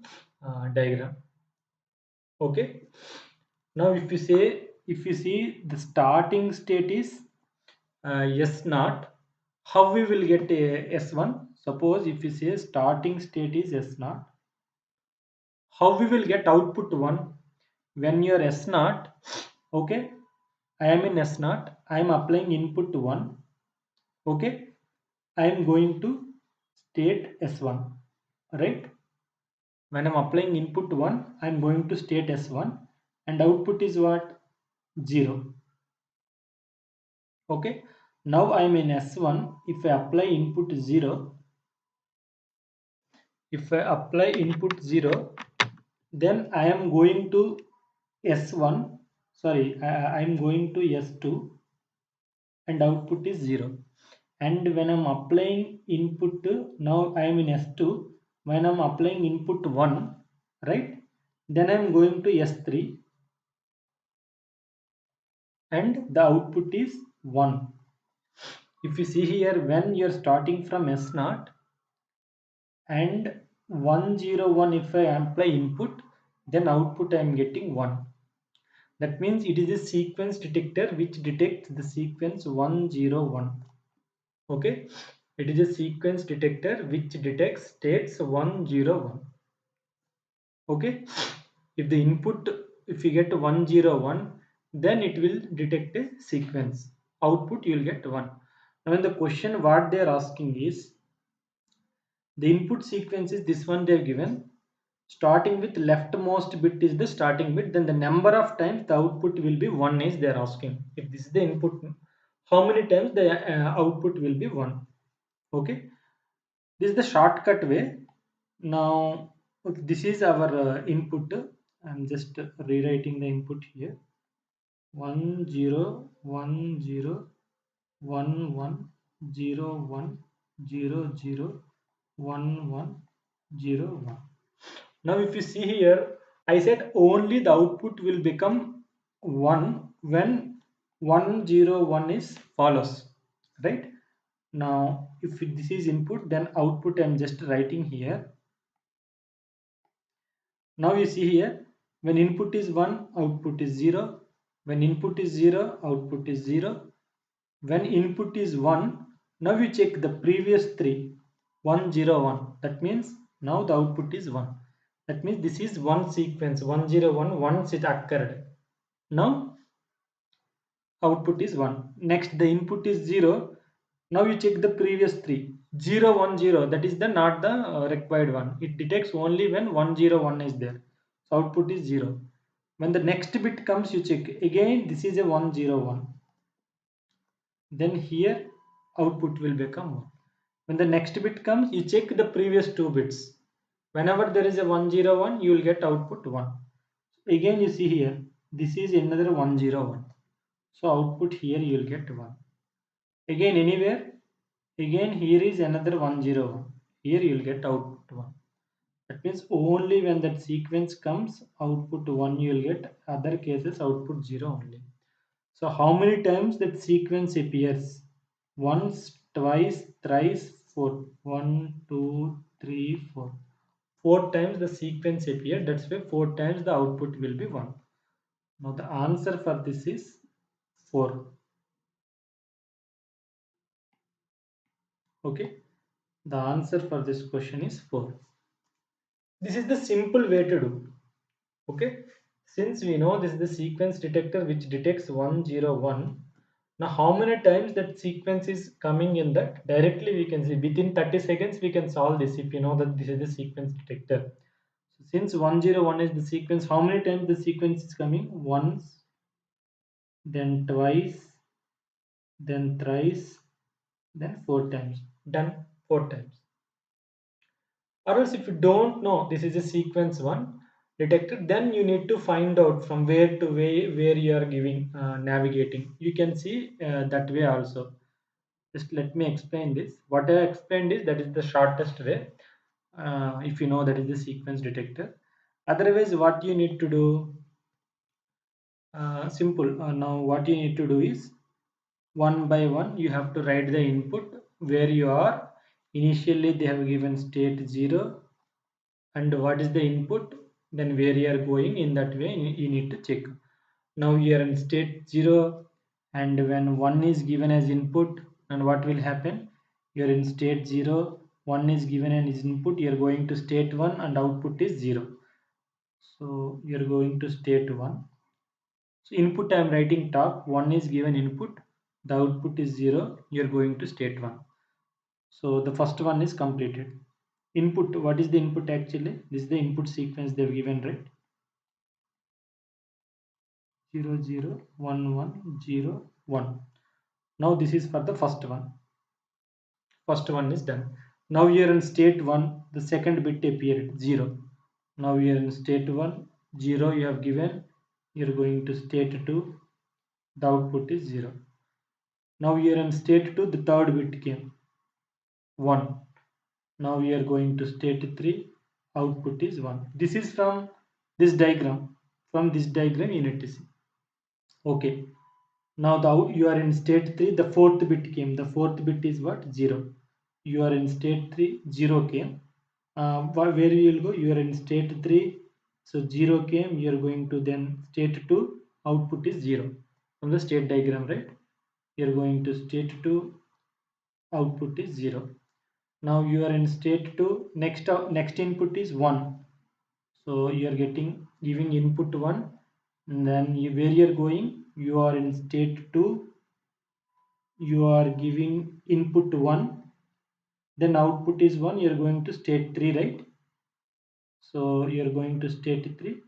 Speaker 1: diagram. Okay, now if you see the starting state is s naught, how we will get a s1? Suppose if you say starting state is s naught, how we will get output 1? When your s naught, okay, I am in s naught, I am applying input 1, okay, I am going to state s1, right? When I'm applying input 1, I'm going to state s1 and output is what? 0. Okay. Now I'm in s1. If I apply input 0, then I am going to s1. Sorry, I'm going to s2 and output is 0. And when I'm applying input, now I am in s2. When I'm applying input 1, right? Then I'm going to s3 and the output is 1. If you see here, when you're starting from s0 and 101, if I apply input, then output I am getting 1. That means it is a sequence detector which detects the sequence 101. Okay, it is a sequence detector which detects states 101. Okay, if the input, if you get 101, then it will detect a sequence. Output you will get 1. Now in the question what they are asking is, the input sequence is this one they have given. Starting with leftmost bit is the starting bit, then the number of times the output will be 1 is they are asking. If this is the input, how many times the output will be 1. Okay, this is the shortcut way. Now okay, this is our input. I'm just rewriting the input here. 101011011101. Now if you see here, I said only the output will become 1 when 101 is follows, right? Now if this is input, then output I'm just writing here. Now you see here, when input is 1, output is 0. When input is 0, output is 0. When input is 1, now you check the previous 3, 101. That means now the output is 1. That means this is one sequence, 101, once it occurred. Now output is 1. Next the input is 0. Now you check the previous 3, 0, 1, 0. That is the not the required one. It detects only when 101 is there. So output is 0. When the next bit comes, you check again. This is a 101. Then here output will become 1. When the next bit comes, you check the previous 2 bits. Whenever there is a 101, you will get output 1. Again you see here, this is another 101. So output here you will get 1. Again anywhere, again here is another 101. Here you will get output 1. That means only when that sequence comes, output 1 you will get. Other cases output 0 only. So how many times that sequence appears? Once, twice, thrice, 4. 1, 2, 3, 4. 4 times the sequence appears. That's why 4 times the output will be 1. Now the answer for this is 4. Okay. The answer for this question is 4. This is the simple way to do. Okay. Since we know this is the sequence detector which detects 101. Now how many times that sequence is coming in that, directly we can see within 30 seconds we can solve this if you know that this is the sequence detector. So since 101 is the sequence, how many times the sequence is coming? Once, then twice, then thrice, then 4 times. Done. 4 times. Or else if you don't know this is a sequence 1 detector, then you need to find out from where to where you are giving navigating. You can see that way also. Just let me explain this. What I explained is that is the shortest way, if you know that is the sequence detector. Otherwise what you need to do, simple. Now what you need to do is one by one you have to write the input where you are. Initially they have given state 0 and what is the input, then where you are going. In that way you need to check. Now you are in state 0 and when 1 is given as input, and what will happen, you are in state 0, 1 is given as input, you are going to state 1 and output is 0. So you are going to state 1. So input I am writing top, 1 is given input, the output is 0, you are going to state 1. So the first one is completed. Input, what is the input actually? This is the input sequence they have given, right? 0 0 1 1 0 1. Now this is for the first one. First one is done. Now you are in state 1, the second bit appeared 0. Now you are in state 1, 0 you have given, you are going to state 2, the output is 0. Now you are in state 2, the third bit came 1. Now we are going to state 3, output is 1. This is from this diagram. From this diagram you need to see. Okay. Now you are in state 3, the fourth bit came. The fourth bit is what? 0. You are in state 3, 0 came. Where you will go? You are in state 3, so 0 came. You are going to then state 2, output is 0. From the state diagram, right? You are going to state 2, output is 0. Now you are in state 2, next input is 1. So you are giving input 1, and then where you are going, you are in state 2, you are giving input 1, then output is 1, you are going to state 3, right? So you are going to state 3,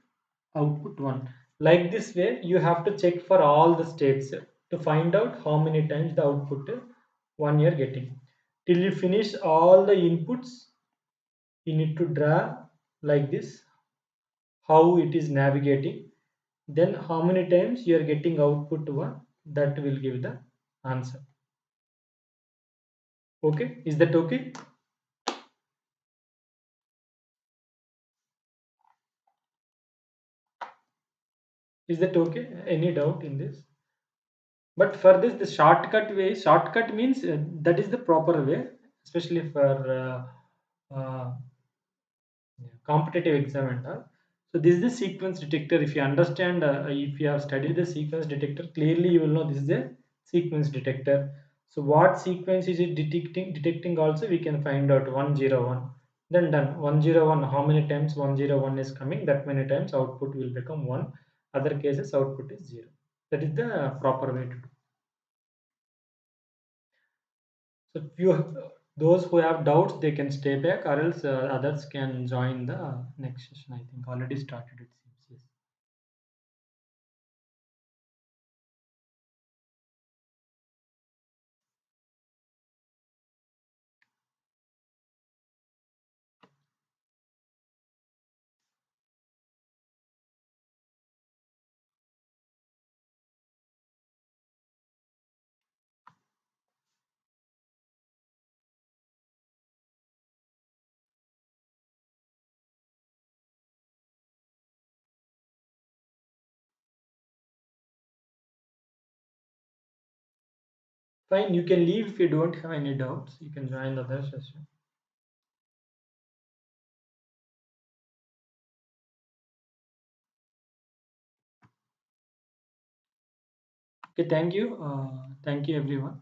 Speaker 1: output 1. Like this way you have to check for all the states to find out how many times the output 1 you are getting. Till you finish all the inputs, you need to draw like this how it is navigating, then how many times you are getting output 1, that will give the answer. Okay, is that okay? Is that okay? Any doubt in this? But for this, the shortcut means that is the proper way, especially for competitive exam and all. So this is the sequence detector. If you understand, if you have studied the sequence detector, clearly you will know this is a sequence detector. So what sequence is it detecting? Detecting also we can find out 101. Then done 101. How many times 101 is coming? That many times output will become 1. Other cases output is 0. That is the proper way to do. So if those who have doubts, they can stay back, or else others can join the next session. I think already started. It seems. Yes. Fine. You can leave if you don't have any doubts. You can join the other session. Okay. Thank you. Thank you, everyone.